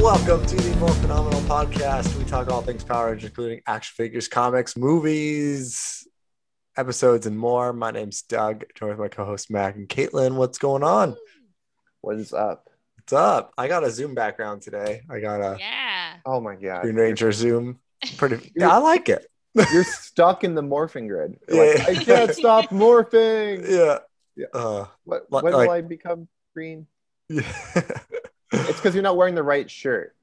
Welcome to the More Phenomenal Podcast. We talk all things Power Rangers, including action figures, comics, movies, episodes, and more. My name's Doug, joined with my co-host Mac and Caitlin. What's going on? What is up? What's up? I got a Zoom background today. I got a Oh my god, Green Ranger Zoom. I like it. You're stuck in the morphing grid. Yeah. Like, I can't stop morphing. Yeah. When will I become green? Yeah. It's because you're not wearing the right shirt.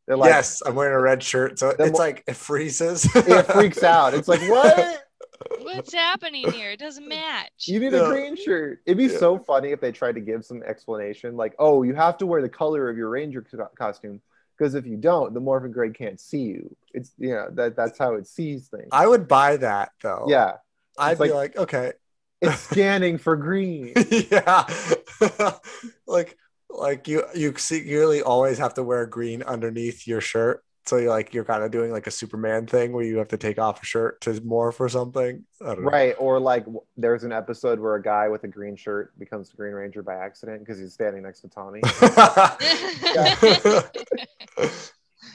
They're like, yes, I'm wearing a red shirt, so it's like it freezes. It freaks out. It's like, what? What's happening here? It doesn't match. You need a green shirt. It'd be so funny if they tried to give some explanation, like, oh, you have to wear the color of your ranger costume, because if you don't, the morphing grid can't see you. It's that's how it sees things. I would buy that though. Yeah, I'd be like, okay, it's scanning for green. Yeah. like you secretly always have to wear green underneath your shirt, so you're kind of doing like a Superman thing where you have to take off a shirt to morph or something. I don't know. Right, or like there's an episode where a guy with a green shirt becomes the Green Ranger by accident because he's standing next to Tommy.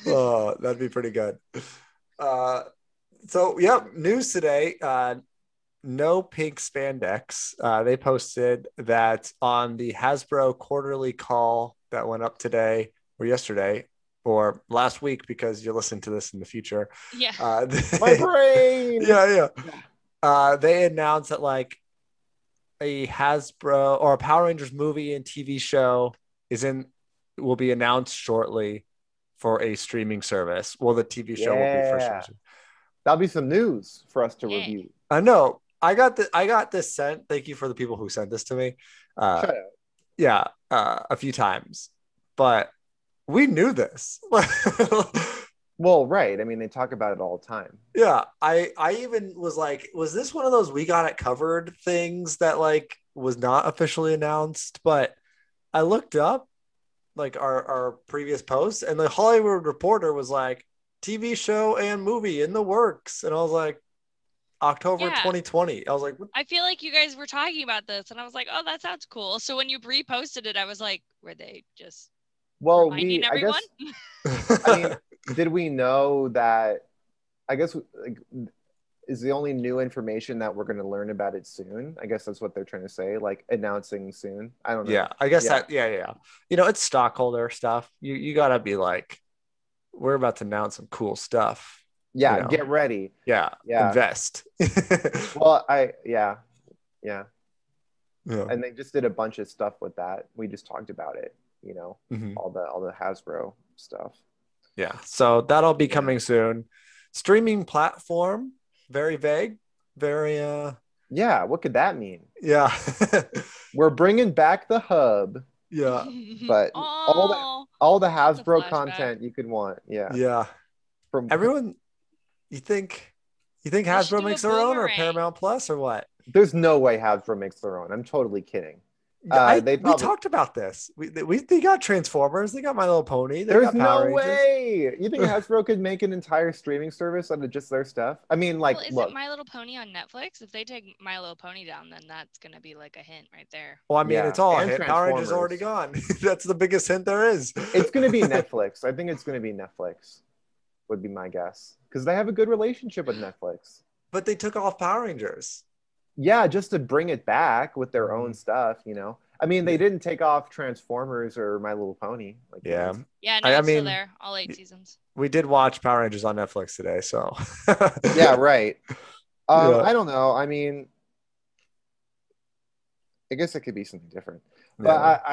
Oh, that'd be pretty good. So news today. No pink spandex. They posted that on the Hasbro quarterly call that went up today or yesterday or last week, because you're listening to this in the future. Yeah. My brain. Yeah. They announced that like a Hasbro or a Power Rangers movie and TV show will be announced shortly for a streaming service. Well, the TV show will be for streaming. That'll be some news for us to review. I know. I got this sent. Thank you for the people who sent this to me. Shut up. Yeah, a few times, but we knew this. Well, right. I mean, they talk about it all the time. Yeah, I even was like, was this one of those we got it covered things that like was not officially announced? But I looked up like our previous posts, and the Hollywood Reporter was like, TV show and movie in the works, and I was like, October 2020. I was like, what? I feel like you guys were talking about this, and I was like, oh, that sounds cool. So when you reposted it, I was like, were they just reminding everyone? I mean, did we know that? I guess like, is the only new information that we're going to learn about it soon. I guess that's what they're trying to say, like announcing soon. I don't know. Yeah, I guess that. Yeah. It's stockholder stuff. You gotta be like, we're about to announce some cool stuff. Yeah, get ready. Yeah. Invest. Well, yeah. And they just did a bunch of stuff with that. We just talked about it, all the Hasbro stuff. Yeah. So that'll be coming soon. Streaming platform, very vague, very Yeah, what could that mean? Yeah. We're bringing back the hub. Yeah. But all the Hasbro content you could want. Yeah. Yeah. From everyone. You think Hasbro makes their own, or Paramount Plus, or what? There's no way Hasbro makes their own. I'm totally kidding. We talked about this. They got Transformers. They got My Little Pony. There's no way. You think Hasbro could make an entire streaming service out of just their stuff? I mean, like, is it My Little Pony on Netflix? If they take My Little Pony down, then that's gonna be like a hint right there. Well, I mean, it's all a hint. Power Rangers already gone. That's the biggest hint there is. It's gonna be Netflix. I think it's gonna be Netflix. Would be my guess, because they have a good relationship with Netflix. But they took off Power Rangers. Yeah, just to bring it back with their own stuff, I mean, they didn't take off Transformers or My Little Pony. Yeah, no, it's still there, all 8 seasons. We did watch Power Rangers on Netflix today, so. Yeah, right. I don't know. I mean, I guess it could be something different. But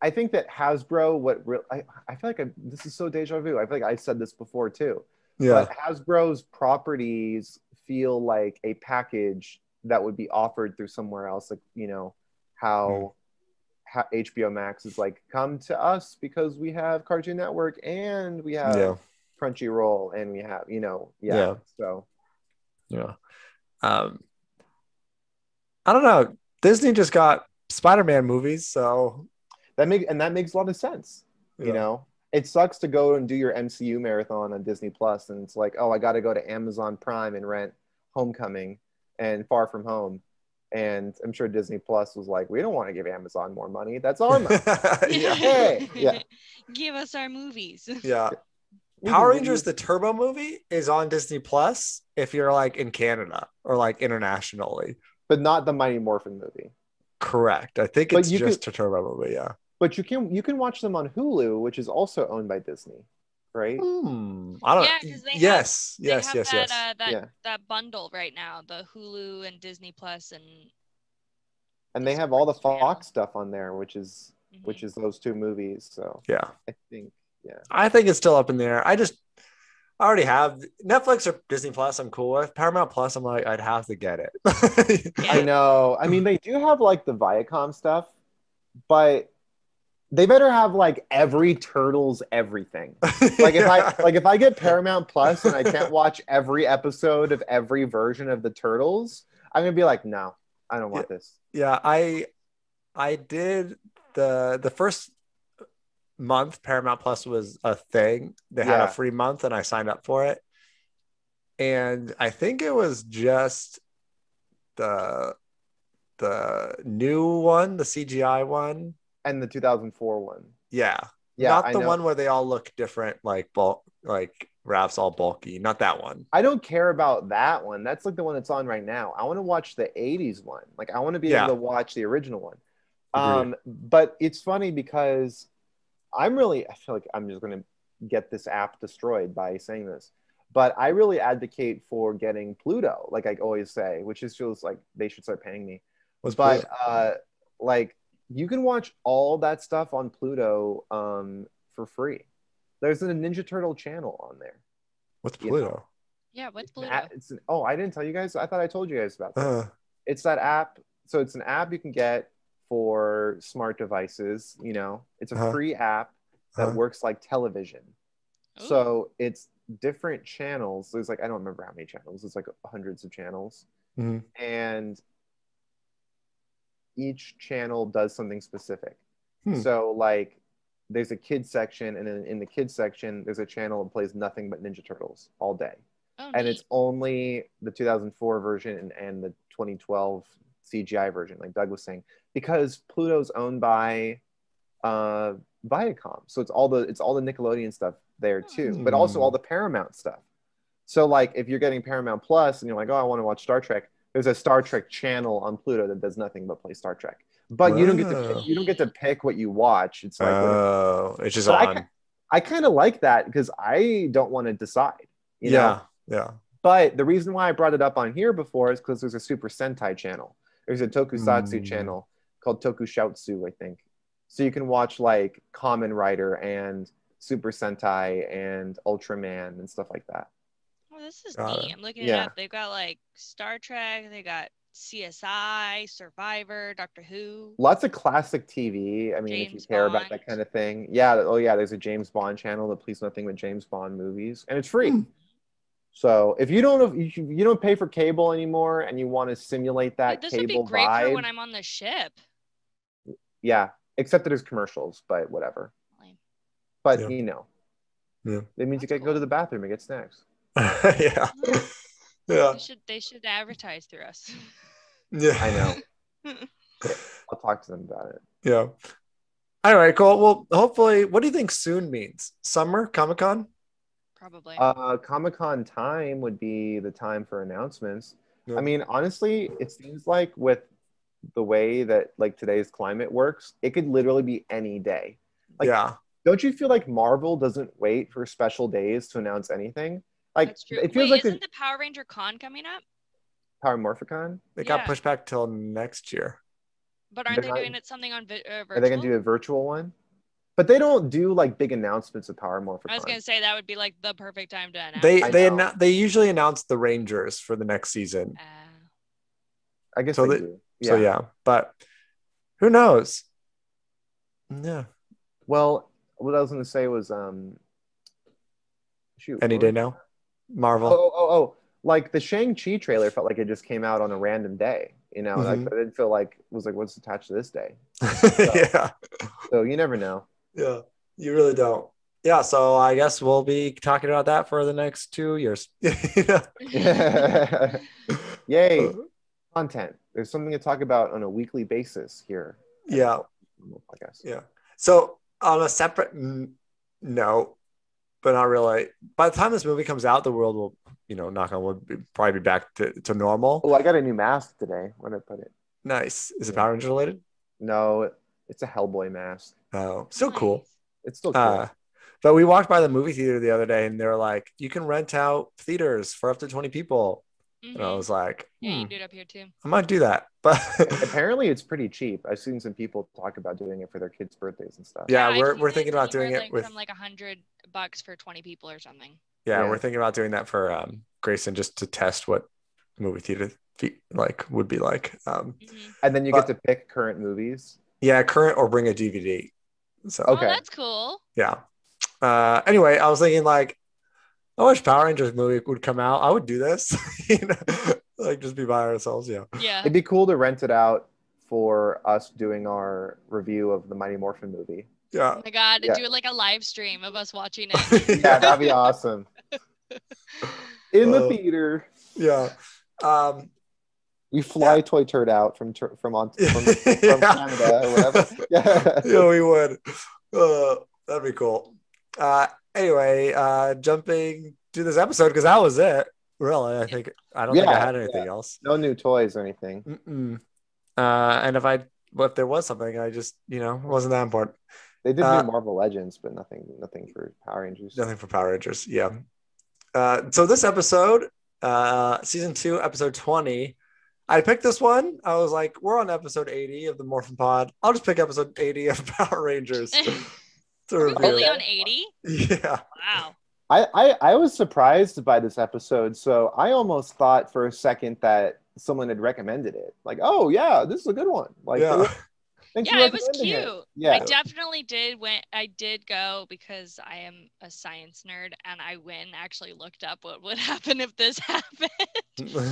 I think that Hasbro, I feel like this is so deja vu. I feel like I said this before too. Yeah. But Hasbro's properties feel like a package that would be offered through somewhere else. Like, how HBO Max is like, come to us because we have Cartoon Network and we have Crunchyroll and we have, So. Yeah. I don't know. Disney just got Spider-Man movies, so that makes a lot of sense. It sucks to go and do your MCU marathon on Disney Plus, and it's like, oh, I got to go to Amazon Prime and rent Homecoming and Far From Home, And I'm sure Disney Plus was like, we don't want to give Amazon more money. That's our money. Yeah. Hey, yeah. Give us our movies. Yeah. Power Rangers, the Turbo movie, is on Disney Plus if you're like in Canada or like internationally. But not the Mighty Morphin movie. Correct. I think it's just a Turbo movie, yeah. But you can watch them on Hulu, which is also owned by Disney, right? I don't know. Yes. That bundle right now, the Hulu and Disney Plus and they have all the Fox stuff on there, which is those two movies. So yeah. I think it's still up in there. I already have Netflix or Disney Plus. I'm cool with Paramount Plus. I'm like, I'd have to get it. I know. I mean, they do have like the Viacom stuff, but they better have like every Turtles everything. Like if I get Paramount Plus and I can't watch every episode of every version of the Turtles, I'm gonna be like, no, I don't want this. Yeah, I did the first month. Paramount Plus was a thing. They had a free month, and I signed up for it. And I think it was just the new one, the CGI one. And the 2004 one. Yeah. Not the one where they all look different, like Raph's all bulky. Not that one. I don't care about that one. That's like the one that's on right now. I want to watch the 80s one. Like I want to be able to watch the original one. But it's funny because I feel like I'm just going to get this app destroyed by saying this. But I really advocate for getting Pluto, like I always say, which is feels like they should start paying me. Like you can watch all that stuff on Pluto for free. There's a Ninja Turtle channel on there. What's Pluto? Yeah, what's Pluto? I didn't tell you guys. I thought I told you guys about that. It's that app. So it's an app you can get for smart devices. You know, it's a free app that works like television. Ooh. So it's different channels. There's like, I don't remember how many channels. It's like hundreds of channels. Mm-hmm. And each channel does something specific. So like there's a kids section, and then in the kids section there's a channel that plays nothing but Ninja Turtles all day. And it's only the 2004 version and the 2012 CGI version, like Doug was saying, because Pluto's owned by Viacom. So it's all the Nickelodeon stuff there too, but also all the Paramount stuff. So like if you're getting Paramount Plus and you're like, oh, I want to watch Star Trek, there's a Star Trek channel on Pluto that does nothing but play Star Trek. But you don't get to pick what you watch. It's like it's just on. I kind of like that because I don't want to decide. You know? Yeah. But the reason why I brought it up on here before is because there's a Super Sentai channel. There's a Tokusatsu channel called Tokushoutsu, I think. So you can watch like Kamen Rider and Super Sentai and Ultraman and stuff like that. Oh, this is neat. I'm looking it up. They've got like Star Trek. They got CSI, Survivor, Doctor Who. Lots of classic TV. I mean, James if you care about that kind of thing. Yeah. Oh, yeah. There's a James Bond channel that plays nothing but James Bond movies, and it's free. So if you don't pay for cable anymore and you want to simulate that this cable would be great vibe, for when I'm on the ship. Yeah, except that there's commercials, but whatever. But you know, it means you can go to the bathroom and get snacks. Yeah. They should advertise through us. Yeah, I know. I'll talk to them about it. Yeah. All right, cool. Well, hopefully, what do you think soon means? Summer, Comic-Con? Probably. Comic-Con time would be the time for announcements. Yeah. I mean, honestly, it seems like with the way that like today's climate works, it could literally be any day. Like, don't you feel like Marvel doesn't wait for special days to announce anything? Like, that's true. It feels like isn't the Power Ranger Con coming up? Power Morphicon? It got pushed back till next year. But aren't they doing it something on virtual? Are they going to do a virtual one? But they don't do like big announcements of Power Morphicon. I was gonna say that would be like the perfect time to announce. They usually announce the Rangers for the next season. I guess so. They do. Yeah. So yeah, but who knows? Yeah. Well, what I was gonna say was any day now. Marvel. Oh! Like the Shang-Chi trailer felt like it just came out on a random day. You know, like I didn't feel like it was like what's attached to this day. So, So you never know. Yeah, you really don't. Yeah, so I guess we'll be talking about that for the next 2 years. Yay. Content. There's something to talk about on a weekly basis here. Yeah. Podcast. Yeah. So on a separate note, but not really. By the time this movie comes out, the world will, knock on wood, probably be back to normal. Oh, I got a new mask today. Where did I put it? Nice. Is it Power Rangers related? No, it's a Hellboy mask. Oh, still cool. It's still cool. But we walked by the movie theater the other day, and they were like, "You can rent out theaters for up to 20 people." Mm-hmm. And I was like, "Yeah, you do it up here too." I might do that, but apparently it's pretty cheap. I've seen some people talk about doing it for their kids' birthdays and stuff. Yeah, we're thinking about doing it with from like $100 for 20 people or something. Yeah, we're thinking about doing that for Grayson, just to test what movie theater would be like. And then you get to pick current movies. Yeah, current or bring a DVD. So okay, that's cool. Yeah. Anyway, I was thinking I wish Power Rangers movie would come out. I would do this, just be by ourselves. Yeah. It'd be cool to rent it out for us doing our review of the Mighty Morphin movie. Yeah. Oh my God, do like a live stream of us watching it. Yeah, that'd be awesome. In the theater. Yeah. We fly Toy Turd out from Canada or whatever. Yeah, we would. That'd be cool. Anyway, jumping to this episode, because that was it. Really, I don't think I had anything else. No new toys or anything. And if there was something, I just it wasn't that important. They did do Marvel Legends, but nothing for Power Rangers. Nothing for Power Rangers. Yeah. So this episode, season 2, episode 20. I picked this one. I was like, we're on episode 80 of the Morphin Pod. I'll just pick episode 80 of Power Rangers. Are we really on 80? Yeah. Wow. I was surprised by this episode. So I almost thought for a second that someone had recommended it. Like, oh yeah, this is a good one. It was cute. It. Yeah, I definitely did. I did go because I am a science nerd, and I went and actually looked up what would happen if this happened.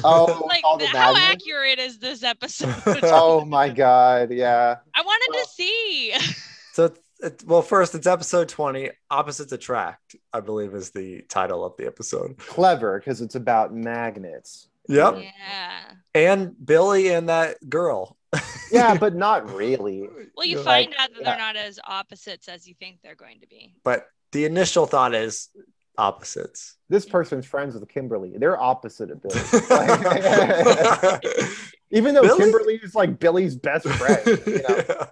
Oh, how accurate is this episode? Oh my God, yeah. I wanted to see. So, first, it's episode 20. Opposites Attract, I believe, is the title of the episode. Clever, because it's about magnets. Yep. Yeah. And Billy and that girl. Yeah, but not really. Well, you find out that they're not as opposites as you think they're going to be. But the initial thought is opposites. This person's friends with Kimberly. They're opposite of Billy. Even though Kimberly is like Billy's best friend. Yeah.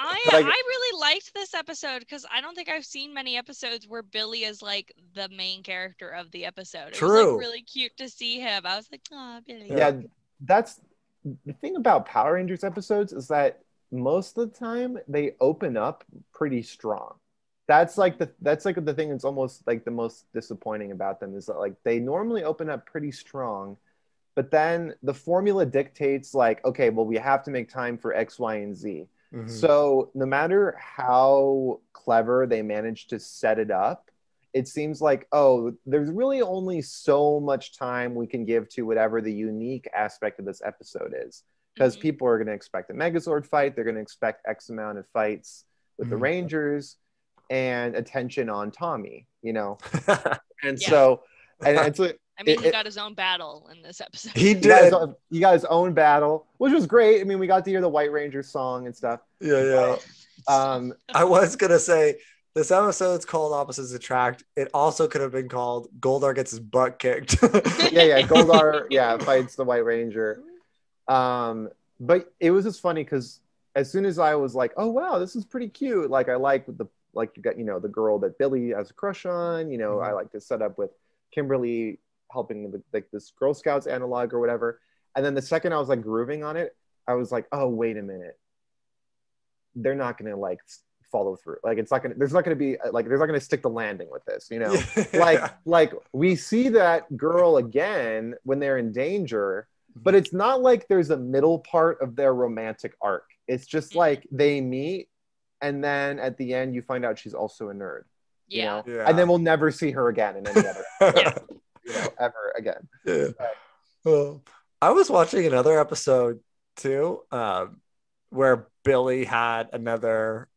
I really liked this episode because I don't think I've seen many episodes where Billy is like the main character of the episode. True. It was like really cute to see him. I was like, oh, Billy. Yeah, that's the thing about Power Rangers episodes is that most of the time they open up pretty strong. That's like the thing that's almost like the most disappointing about them is that like they normally open up pretty strong, but then the formula dictates like, okay, well, we have to make time for X, Y, and Z. Mm-hmm. So no matter how clever they manage to set it up, it seems like, oh, there's really only so much time we can give to whatever the unique aspect of this episode is. Because people are going to expect a Megazord fight. They're going to expect X amount of fights with the Rangers and attention on Tommy, And so, and so, I mean, he got his own battle in this episode. He did. He got his own battle, which was great. I mean, we got to hear the White Ranger song and stuff. Yeah. I was going to say, this episode's called Opposites Attract. It also could have been called Goldar Gets His Butt Kicked. Yeah. Goldar, fights the White Ranger. But it was just funny because as soon as I was like, oh, wow, this is pretty cute. Like, I like you got, the girl that Billy has a crush on. I like to set up with Kimberly helping with like this Girl Scouts analog or whatever. And then the second I was like grooving on it, I was like, oh, wait a minute. They're not going to like follow through. Like there's not going to stick the landing with this, like we see that girl again when they're in danger, but it's not like there's a middle part of their romantic arc. It's just like they meet and then at the end you find out she's also a nerd. Yeah. And then we'll never see her again in any other ever again. Yeah. Well, I was watching another episode too, where Billy had another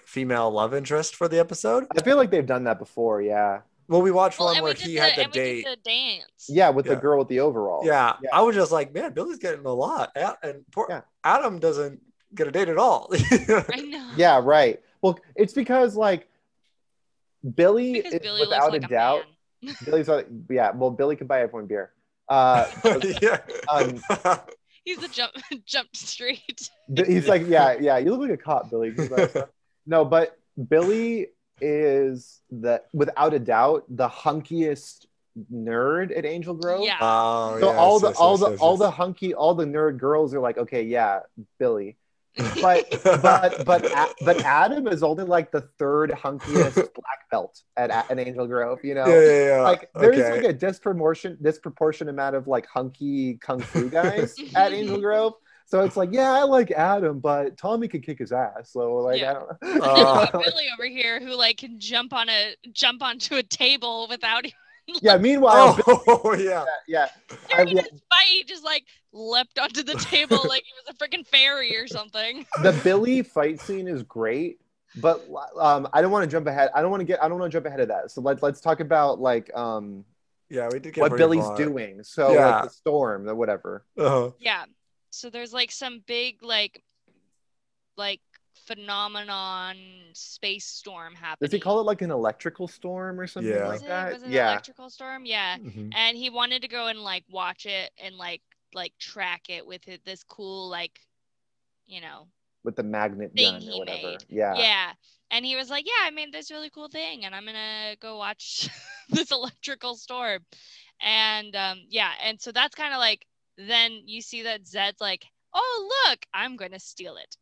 female love interest for the episode. I feel like they've done that before, yeah. Well, we watched one where he had the date. The dance. Yeah, with the girl with the overalls. Yeah. I was just like, man, Billy's getting a lot, and poor Adam doesn't get a date at all. I know. Yeah, right. Well, it's because like Billy is Billy without like a doubt. Billy's well, Billy can buy everyone beer. He's a jump street. He's like, yeah. You look like a cop, Billy. No, but Billy is without a doubt the hunkiest nerd at Angel Grove. Yeah. Oh, so all the nerd girls are like, okay, yeah, Billy. But Adam is only like the third hunkiest black belt at Angel Grove, you know. Yeah. Like there's like a disproportionate amount of like hunky kung fu guys at Angel Grove. So it's like, yeah, I like Adam, but Tommy can kick his ass. So like, I don't know. Billy over here who like can jump onto a table without. Yeah. Meanwhile, yeah. During this fight, he just like leapt onto the table like he was a freaking fairy or something. The Billy fight scene is great, but I don't want to jump ahead. I don't want to jump ahead of that. So let's talk about like we did get what Billy's doing. So like the storm or whatever. Yeah. So there's like some big like phenomenon space storm happening. Does he call it like an electrical storm or something like that? Was it an electrical storm? Yeah. Mm-hmm. And he wanted to go and like watch it and like track it with this cool like, you know, with the magnet gun or whatever. Made. Yeah. And he was like, yeah, I made this really cool thing and I'm gonna go watch this electrical storm. And and so that's kind of like, then you see that Zed's like, oh look, I'm gonna steal it.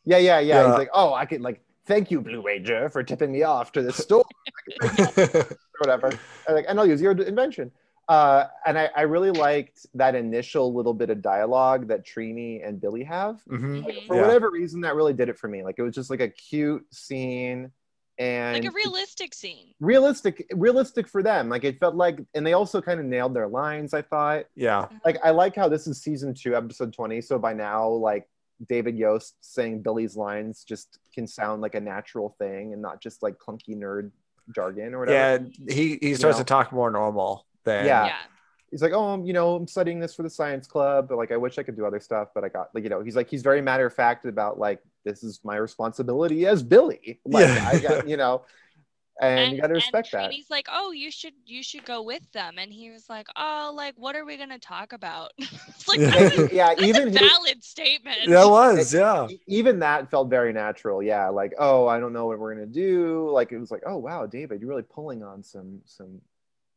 Yeah. He's like, oh, I can like, thank you, Blue Ranger, for tipping me off to the store. Or whatever. And I'll use your invention. And I really liked that initial little bit of dialogue that Trini and Billy have. Mm-hmm. Like, for whatever reason, that really did it for me. Like it was just like a cute scene. And like a realistic scene. Realistic for them. Like it felt like, and they also kind of nailed their lines, I thought. Yeah. Like I like how this is season 2, episode 20. So by now, like David Yost saying Billy's lines just can sound like a natural thing and not just like clunky nerd jargon or whatever. Yeah, he starts to talk more normal then. Yeah. He's like, oh, I'm studying this for the science club, but like I wish I could do other stuff, but I got like, he's very matter of fact about like, this is my responsibility as Billy. Like I got, and you got to respect that. And he's like, oh, you should go with them. And he was like, oh, like, what are we going to talk about? It's like, that's even a valid statement. That was, even that felt very natural. Yeah. Like, oh, I don't know what we're going to do. Like, it was like, oh, wow, David, you're really pulling on some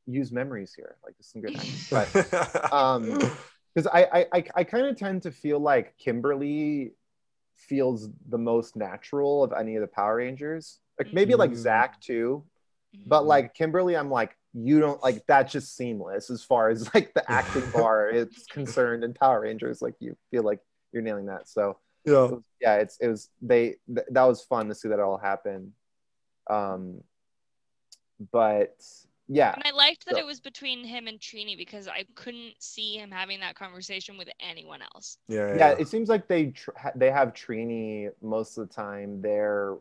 used memories here. Like, this is some good times. But, because I kind of tend to feel like Kimberly feels the most natural of any of the Power Rangers. Like maybe like Zach too, but like Kimberly, I'm like, you don't like, that's just seamless as far as like the acting bar is concerned in Power Rangers. Like you feel like you're nailing that. So that was fun to see that all happen. But yeah, and I liked that it was between him and Trini because I couldn't see him having that conversation with anyone else. Yeah. It seems like they have Trini most of the time there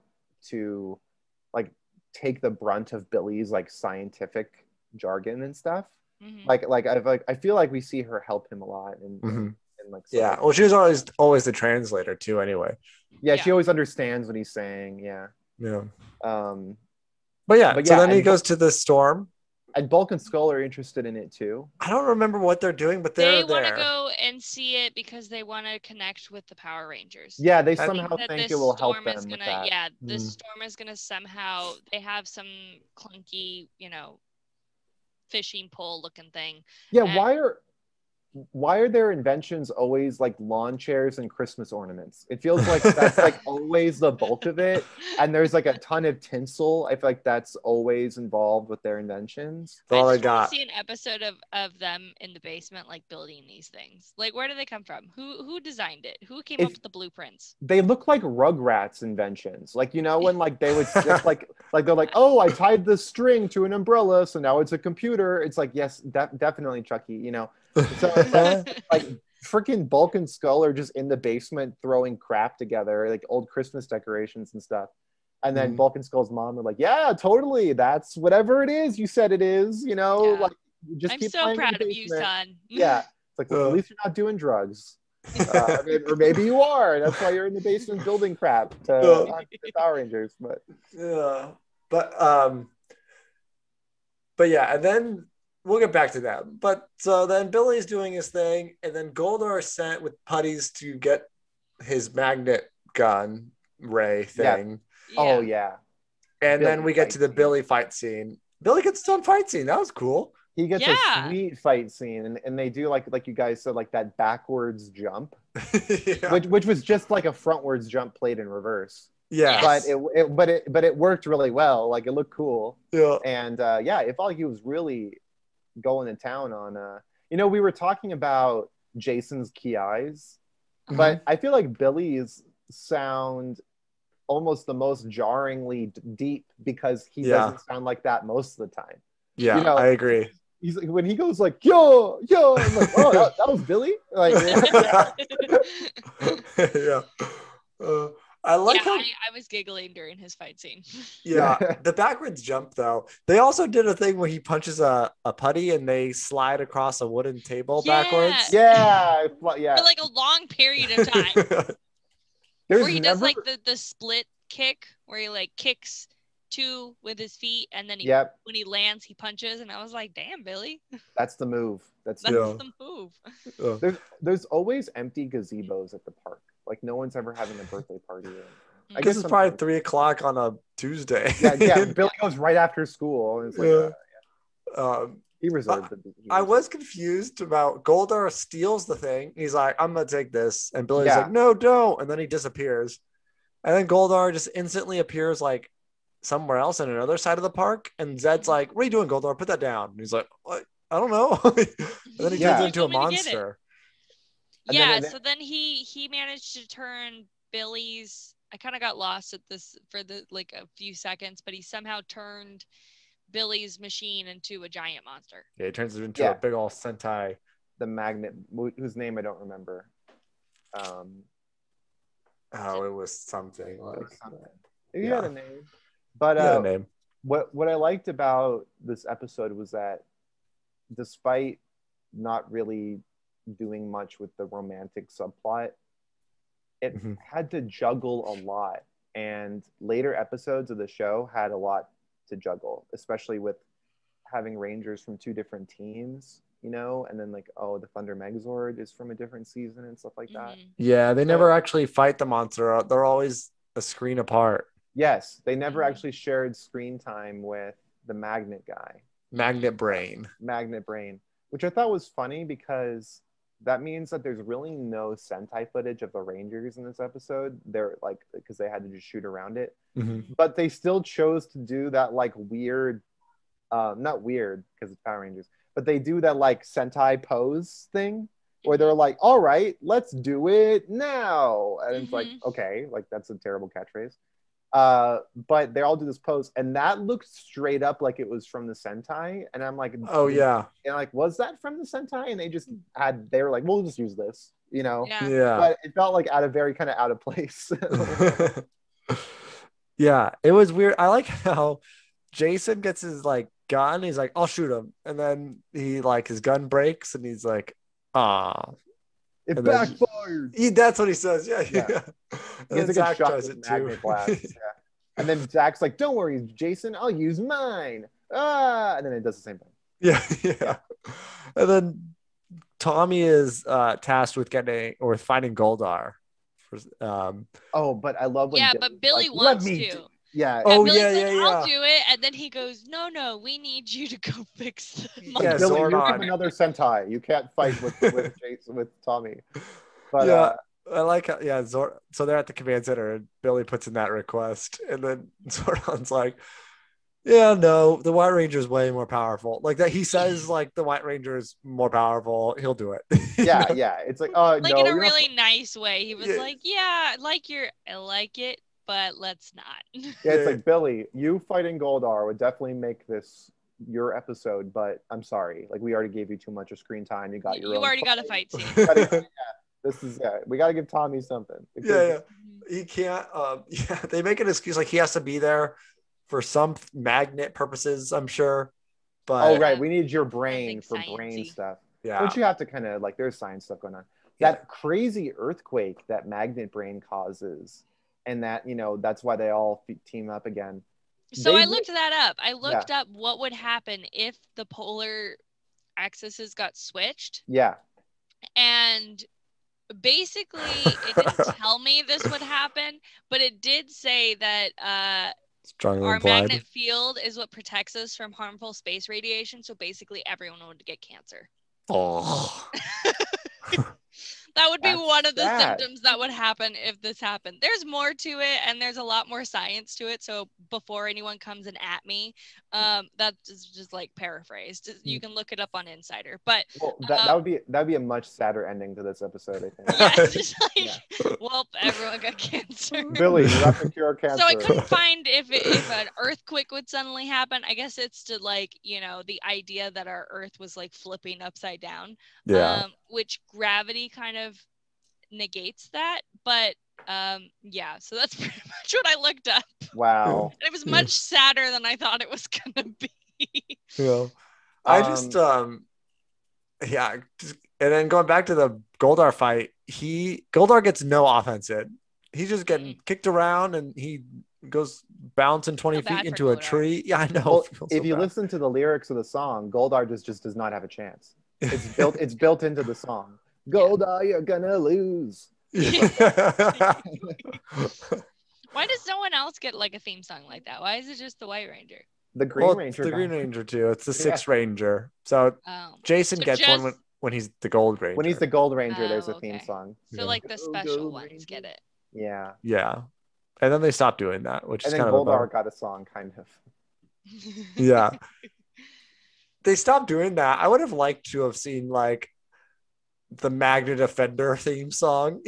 to like take the brunt of Billy's like scientific jargon and stuff. Mm-hmm. I feel like we see her help him a lot and like well, she was always the translator too anyway. She always understands what he's saying. But so then he goes to the storm. And Bulk and Skull are interested in it too. I don't remember what they're doing, but they want to go and see it because they want to connect with the Power Rangers. Yeah, they somehow think it will help them with that. Yeah, the storm is going to somehow, they have some clunky, fishing pole looking thing. Yeah, why are their inventions always like lawn chairs and Christmas ornaments? It feels like that's like always the bulk of it. And there's like a ton of tinsel. I feel like that's always involved with their inventions. I just want to see an episode of them in the basement, like building these things. Like, where do they come from? Who designed it? Who came up with the blueprints? They look like Rugrats inventions. Like, when like they would like they're like, oh, I tied the string to an umbrella, so now it's a computer. It's like, yes, definitely Chucky, So it's like freaking Bulk and Skull are just in the basement throwing crap together, like old Christmas decorations and stuff. And then Bulk and Skull's mom are like, yeah, totally. That's whatever it is you said it is, you know, like just I'm keep so proud of you, son. Yeah. It's like, well, at least you're not doing drugs. Or maybe you are. That's why you're in the basement building crap to hunt the Power Rangers. But but yeah, and then we'll get back to that. But so then Billy's doing his thing, and then Goldar is sent with putties to get his magnet gun ray thing. Yeah. Oh yeah. And Billy then we get to the Billy fight scene. Billy gets his own fight scene. That was cool. He gets a sweet fight scene, and they do like you guys said, like that backwards jump, which was just like a frontwards jump played in reverse. Yeah, but it worked really well. Like it looked cool. Yeah, and it felt like he was really going to town on. We were talking about Jason's key eyes, but I feel like Billy's sound almost the most jarringly deep because he doesn't sound like that most of the time. Yeah, I agree. He's like, when he goes like yo, I'm like, oh, that was Billy. Like, I like how I was giggling during his fight scene. Yeah, the backwards jump though. They also did a thing where he punches a putty and they slide across a wooden table backwards. Yeah. For like a long period of time. Where he does like the split kick, where he like kicks two with his feet, and then when he lands, he punches. And I was like, "Damn, Billy, that's the move. That's the move." There's always empty gazebos at the park. Like no one's ever having a birthday party. I guess it's probably 3:00 on a Tuesday. Yeah. Billy goes right after school, and it's like, he reserved the. I was confused about Goldar steals the thing. He's like, "I'm gonna take this," and Billy's like, "No, don't!" And then he disappears, and then Goldar just instantly appears like somewhere else in another side of the park, and Zed's like, "What are you doing, Goldar? Put that down." And he's like, "What? I don't know." And then he turns into a monster. So then he managed to turn Billy's. I kind of got lost at this for like a few seconds, but he somehow turned Billy's machine into a giant monster. Yeah, he turns it into a big old Sentai. The magnet, whose name I don't remember. It was something. He had a name. But what I liked about this episode was that despite not really doing much with the romantic subplot, it had to juggle a lot, and later episodes of the show had a lot to juggle, especially with having Rangers from two different teams, and then like, the Thunder Megazord is from a different season and stuff like that. Yeah, they never actually fight the monster. They're always a screen apart. Yes, they never actually shared screen time with the Magnet guy. Magnet Brain, which I thought was funny because that means that there's really no Sentai footage of the Rangers in this episode. They're like, because they had to just shoot around it. But they still chose to do that like weird, not weird because it's Power Rangers, but they do that like Sentai pose thing where they're like, all right, let's do it now. And it's like, okay, like that's a terrible catchphrase. But they all do this pose, and that looked straight up like it was from the Sentai, and I'm like, oh yeah, and like, was that from the Sentai? And they were like, we'll just use this, yeah. But it felt like very kind of out of place. Yeah, it was weird. I like how Jason gets his like gun. He's like, I'll shoot him, and then he like his gun breaks, and he's like, it backfired. That's what he says. Yeah. And then Zach tries it too. And then Zach's like, "Don't worry, Jason. I'll use mine." And then it does the same thing. Yeah. And then Tommy is tasked with finding Goldar. But I love when but Billy wants to. Yeah. Oh, Billy's yeah. I'll do it, and then he goes, "No, we need you to go fix the monster." Billy, you're from another Sentai. You can't fight with Jason, with Tommy. But I like how so they're at the command center, and Billy puts in that request, and then Zordon's like, "Yeah, no, the White Ranger is way more powerful." Like that, he says, like the White Ranger is more powerful. He'll do it. Yeah. It's like, like in a really nice way. He was like, "Yeah, I like it, but let's not." Yeah, it's like, Billy, you fighting Goldar would definitely make this your episode, but I'm sorry, like we already gave you too much of screen time. You already got a fight scene. Yeah. This is we got to give Tommy something. Yeah. he can't. Yeah, they make an excuse like he has to be there for some magnet purposes, I'm sure. But right, we need your brain for sciencey brain stuff. Yeah, which you have to kind of like. There's science stuff going on. That crazy earthquake that magnet brain causes, and that that's why they all team up again. So I looked that up. I looked up what would happen if the polar axes got switched. Yeah. And basically, it didn't tell me this would happen, but it did say that our magnet field is what protects us from harmful space radiation. So basically, everyone would get cancer. Oh. That would be one of the symptoms that would happen if this happened. There's more to it, and there's a lot more science to it. So before anyone comes in at me, that is just like paraphrased. You can look it up on Insider. But that would be a much sadder ending to this episode, I think. Yeah, it's just like, well, everyone got cancer. Billy, you have to cure cancer. So I couldn't find if an earthquake would suddenly happen. I guess it's to like the idea that our Earth was like flipping upside down. Yeah. Which gravity kind of negates that, but so that's pretty much what I looked up. Wow. And it was much sadder than I thought it was gonna be. Yeah. I just and then going back to the Goldar fight, Goldar gets no offense in. He's just getting kicked around and he goes bouncing 20 feet into a tree. Yeah, I know. Well, if you listen to the lyrics of the song, Goldar just does not have a chance. It's built into the song. Goldar, you're gonna lose. Why does no one else get like a theme song like that? Why is it just the White Ranger? The Green Ranger. The Green Ranger too. It's the Sixth Ranger. So Jason gets one when he's the Gold Ranger. When he's the Gold Ranger, there's a theme song. So like the special ones get it. Yeah. Yeah. And then they stopped doing that, which is kind of Goldar got a song, kind of. Yeah. They stopped doing that. I would have liked to have seen like the Magnet Defender theme song.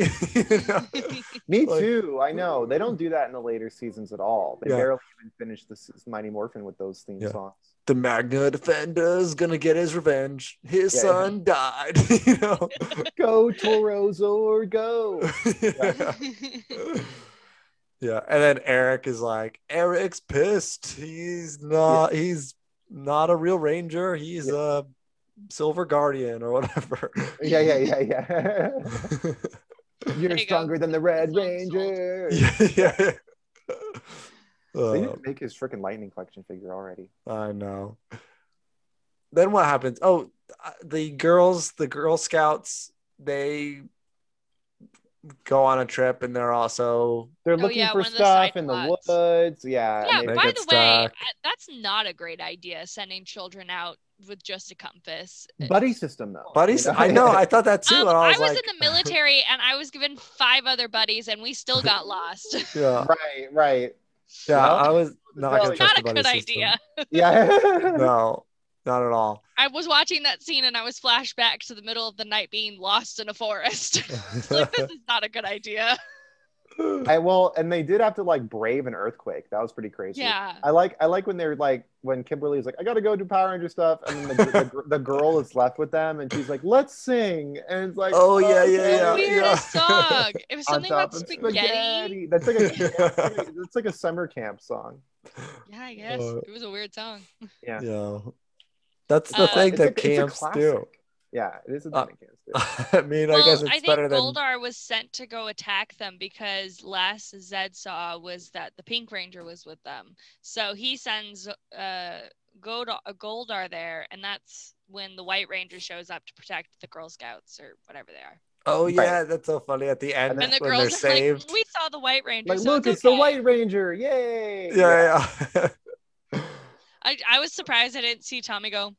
Me too. I know they don't do that in the later seasons at all. They barely even finish the Mighty Morphin with those theme songs. The Magnet Defender's gonna get his revenge. His son died. Go Toros or go. Yeah, and then Eric is like, Eric's pissed. He's not a real Ranger. He's a Silver Guardian or whatever. Yeah. You're stronger than the Red Ranger. Yeah. They need to make his freaking Lightning Collection figure already. I know. Then what happens? Oh, the Girl Scouts, they go on a trip and they're looking for stuff in the woods. Yeah, by the way, that's not a great idea, sending children out with just a compass. Buddy system though. I know, I thought that too. I was in the military and I was given 5 other buddies and we still got lost. Yeah. Right. Yeah, I was not a good idea. Yeah. No, not at all. I was watching that scene and I was flashed back to the middle of the night being lost in a forest. Like, this is not a good idea. And they did have to like brave an earthquake. That was pretty crazy. Yeah. I like when they're like, when Kimberly's like, I gotta go do Power Ranger stuff, and then the girl is left with them, and she's like, let's sing, and it's like, yeah. Weirdest song. It was something about spaghetti. That's like a summer camp song. Yeah, I guess it was a weird song. Yeah. That's the thing that camps do. Yeah, it is a thing that camps do. I mean, I guess it's better than... Goldar was sent to go attack them because last Zed saw was that the Pink Ranger was with them. So he sends Goldar there, and that's when the White Ranger shows up to protect the Girl Scouts or whatever they are. Oh yeah, that's so funny at the end and the when girls they're saved. Like, we saw the White Ranger. Like, so look, it's the White Ranger! Yay! Yeah. I was surprised I didn't see Tommy go.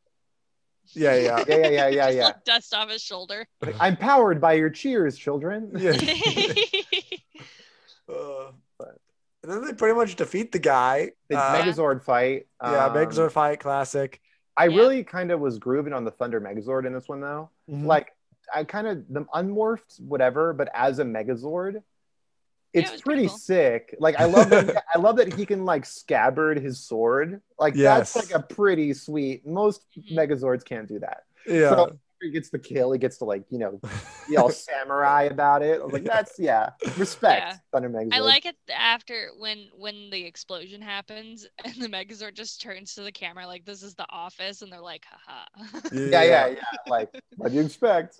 Yeah. Like, dust off his shoulder. I'm powered by your cheers, children. Yeah. And then they pretty much defeat the guy. Megazord fight. Megazord fight, classic. I really kind of was grooving on the Thunder Megazord in this one though. Mm-hmm. Like I kind of the unmorphed whatever, but as a Megazord, it's pretty cool. Sick. Like I love that he can like scabbard his sword. Like that's like a pretty sweet. Most Megazords can't do that. Yeah. So he gets the kill, he gets to like, be all samurai about it. I was like, that's respect. Thunder Megazord. I like it after when the explosion happens and the Megazord just turns to the camera like this is the office, and they're like, haha. Yeah. Like, what do you expect?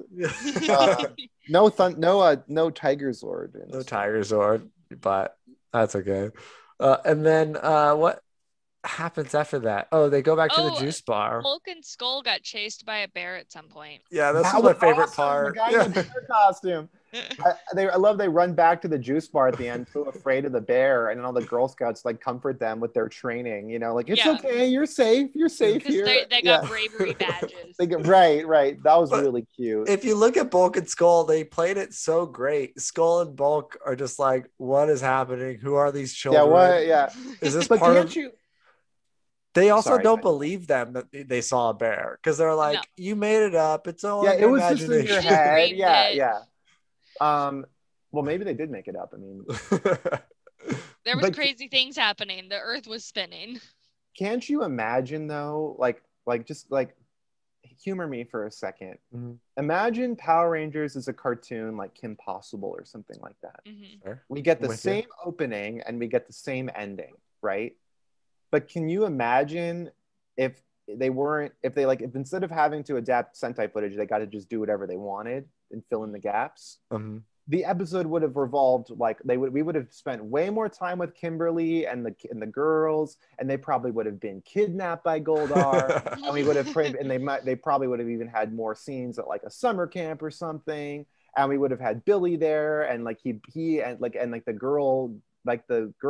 No Tiger Zord. No Tiger Zord, but that's okay. And then what happens after that? Oh, they go back to the juice bar. Hulk and Skull got chased by a bear at some point. Yeah, this was my favorite part. The guy in the bear costume. I love they run back to the juice bar at the end, so afraid of the bear, and then all the Girl Scouts like comfort them with their training. Like it's okay, you're safe here. They got bravery badges. Right. That was really cute. If you look at Bulk and Skull, they played it so great. Skull and Bulk are just like, what is happening? Who are these children? Is this part of you? They also don't believe them that they saw a bear because they're like, you made it up. It's all it was just in your head. Yeah. Well, maybe they did make it up. I mean, there was crazy things happening. The Earth was spinning. Can't you imagine though? Like just like humor me for a second. Mm-hmm. Imagine Power Rangers as a cartoon like Kim Possible or something like that. Mm-hmm. We get the same opening and we get the same ending, right? But can you imagine if instead of having to adapt Sentai footage, they got to just do whatever they wanted and fill in the gaps? Mm-hmm. The episode would have revolved like we would have spent way more time with Kimberly and the girls, and they probably would have been kidnapped by Goldar, and we would have they probably would have even had more scenes at like a summer camp or something, and we would have had Billy there, and like he and the girl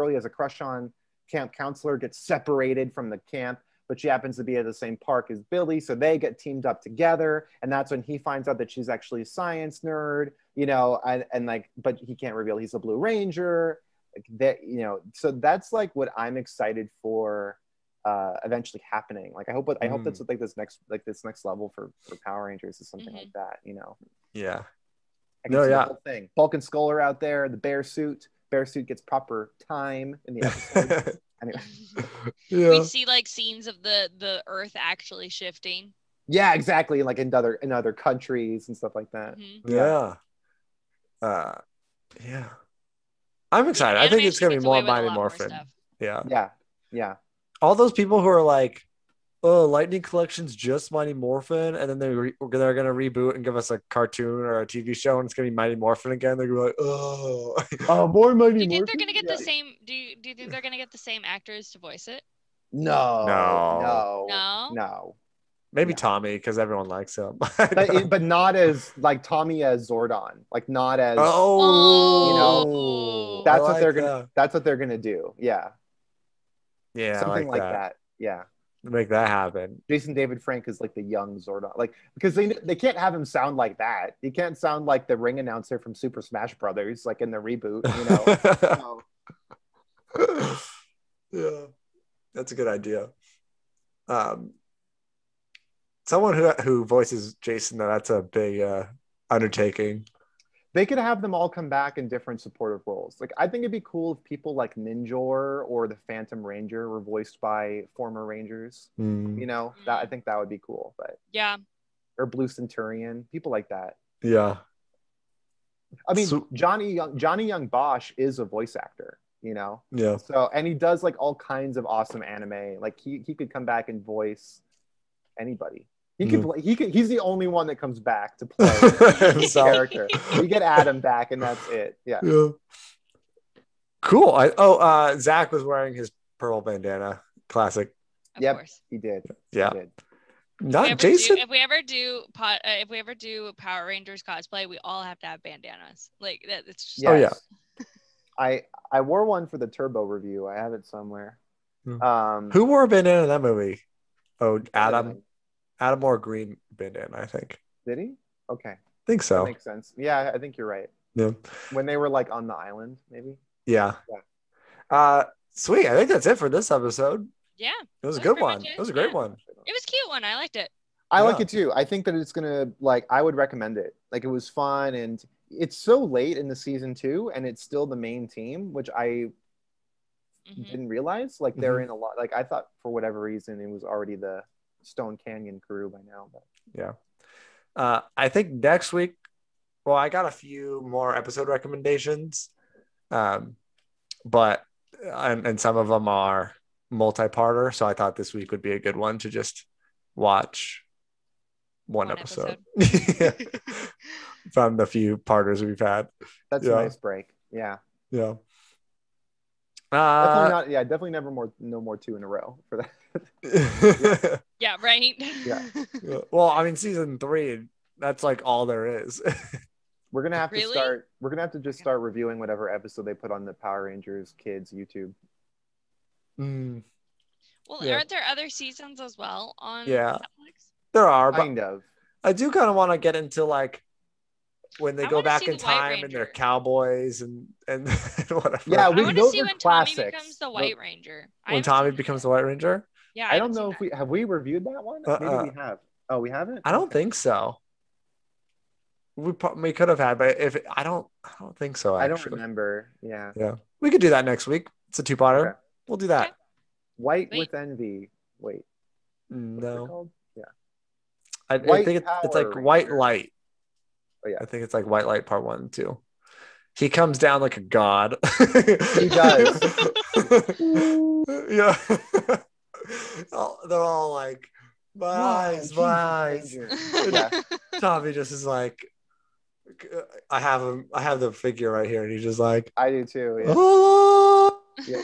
he has a crush on, camp counselor, gets separated from the camp, but she happens to be at the same park as Billy, so they get teamed up together, and that's when he finds out that she's actually a science nerd, but he can't reveal he's a Blue Ranger, like that, so that's like what I'm excited for eventually happening. Like I hope that's like this next level for Power Rangers is something like that, Yeah. The whole thing. Bulk and Skull are out there, the bear suit gets proper time in the episode. Anyway. We see like scenes of the Earth actually shifting. Yeah, exactly. Like in other countries and stuff like that. Mm-hmm. Yeah. I'm excited. I think it's gonna be more Mighty Morphin. Yeah. All those people who are like, oh, Lightning Collection's just Mighty Morphin, and then they're gonna reboot and give us a cartoon or a TV show, and it's gonna be Mighty Morphin again. They're gonna be like, oh, more Mighty Morphin. Do you think they're gonna get the same? Do you think they're gonna get the same actors to voice it? No. Maybe Tommy, because everyone likes him. but not as like Tommy as Zordon. Like not as that's what they're gonna do. Yeah. Yeah. Something like that. Yeah. Make that happen. Jason David Frank is like the young Zordon, like because they can't have him sound like that. He can't sound like the ring announcer from Super Smash Brothers, like in the reboot. Yeah, that's a good idea. Someone who voices Jason, that's a big undertaking. They could have them all come back in different supportive roles. Like I think it'd be cool if people like Ninjor or the Phantom Ranger were voiced by former Rangers. That I think that would be cool. But or Blue Centurion, people like that. Yeah. I mean, Johnny Young Bosch is a voice actor. Yeah. So and he does like all kinds of awesome anime. Like he could come back and voice anybody. He could play. He's the only one that comes back to play his character. You get Adam back, and that's it. Yeah. Cool. Zach was wearing his pearl bandana. Classic. Of course. He did. Yeah. He did. Not Jason. If we ever do Power Rangers cosplay, we all have to have bandanas. Like that. It's just. Oh yeah. I wore one for the Turbo review. I have it somewhere. Who wore a bandana in that movie? Oh, Adam. Adam wore a green bandana, I think. Did he? Okay. I think so. That makes sense. Yeah, I think you're right. Yeah. When they were like on the island, maybe. Yeah. Sweet. I think that's it for this episode. Yeah. It was a good one. It was a great one. It was a cute one. I liked it. I like it too. I think that it's gonna I would recommend it. Like it was fun, and it's so late in the season 2, and it's still the main team, which I didn't realize. Like they're in a lot. Like I thought for whatever reason it was already the Stone Canyon crew by now. But I think next week, well, I got a few more episode recommendations, but and some of them are multi-parter. So I thought this week would be a good one to just watch one episode. From the few parters we've had. That's a nice break. Yeah. Yeah. Definitely not. Yeah, definitely no more 2 in a row for that. Yeah, right. Yeah. Well, I mean, season 3, that's like all there is. We're gonna have to start. We're gonna have to just start reviewing whatever episode they put on the Power Rangers Kids YouTube. Well, aren't there other seasons as well on Netflix? There are, kind of. I do kind of want to get into like when they go back in time and they're cowboys and whatever. Yeah, I want to see when classics. Tommy becomes the White Ranger. When Tommy becomes the White Ranger? Yeah, I don't know if we reviewed that one. Maybe we have. Oh, we haven't. I don't think so. We could have had, but I don't think so. Actually. I don't remember. Yeah. We could do that next week. It's a 2-parter. Okay. We'll do that. Okay. White with Envy. Wait. No. Yeah. I think it's like White Light. Oh, yeah. I think it's like White Light Part 1 and 2. He comes down like a god. He does. Yeah. They're all like, my eyes. Yeah. Tommy just is like, I have the figure right here, and he's just like, I do too. Yeah. Oh! Yeah.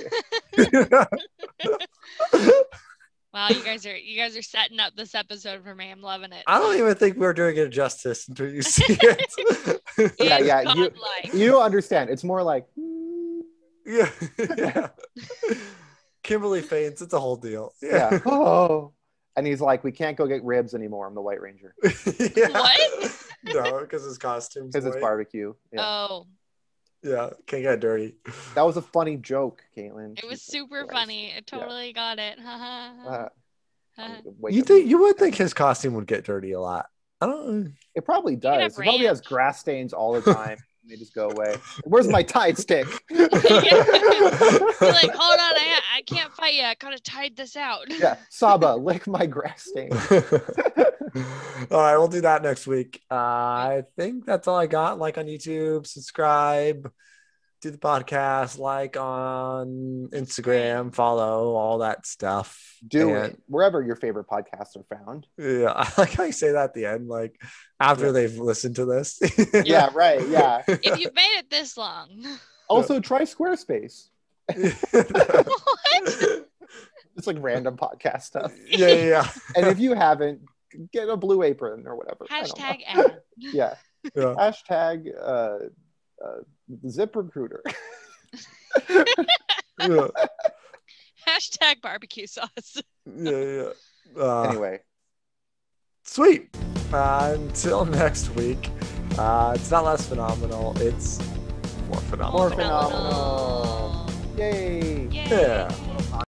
Wow, you guys are setting up this episode for me. I'm loving it. I don't even think we're doing it justice until you see it. Yeah. You don't understand. It's more like, yeah. Kimberly faints. It's a whole deal. Yeah. Oh. And he's like, we can't go get ribs anymore. I'm the White Ranger. Yeah. What? No, because his costume's because it's barbecue. Yeah. Oh. Yeah, can't get dirty. That was a funny joke, Caitlin. It was super funny. I totally got it. You would think his costume would get dirty a lot. I don't know. It probably does. It probably has grass stains all the time. They just go away. Where's my Tide stick? You're like, hold on, I can't fight you. I gotta tide this out. Yeah, Saba, lick my grass stain. All right, we'll do that next week. I think that's all I got. Like on YouTube, subscribe, do the podcast, like on Instagram, follow, all that stuff. Do it wherever your favorite podcasts are found. Yeah, I like how you say that at the end, like after they've listened to this. Yeah, right. Yeah. If you've made it this long. Also, try Squarespace. What? It's like random podcast stuff. Yeah. And if you haven't, get a Blue Apron or whatever. Hashtag ad. Yeah. Hashtag ZipRecruiter. Yeah. Hashtag barbecue sauce. Yeah. Anyway. Sweet. Until next week. It's not less phenomenal. It's more phenomenal. More phenomenal. Yay. Yeah.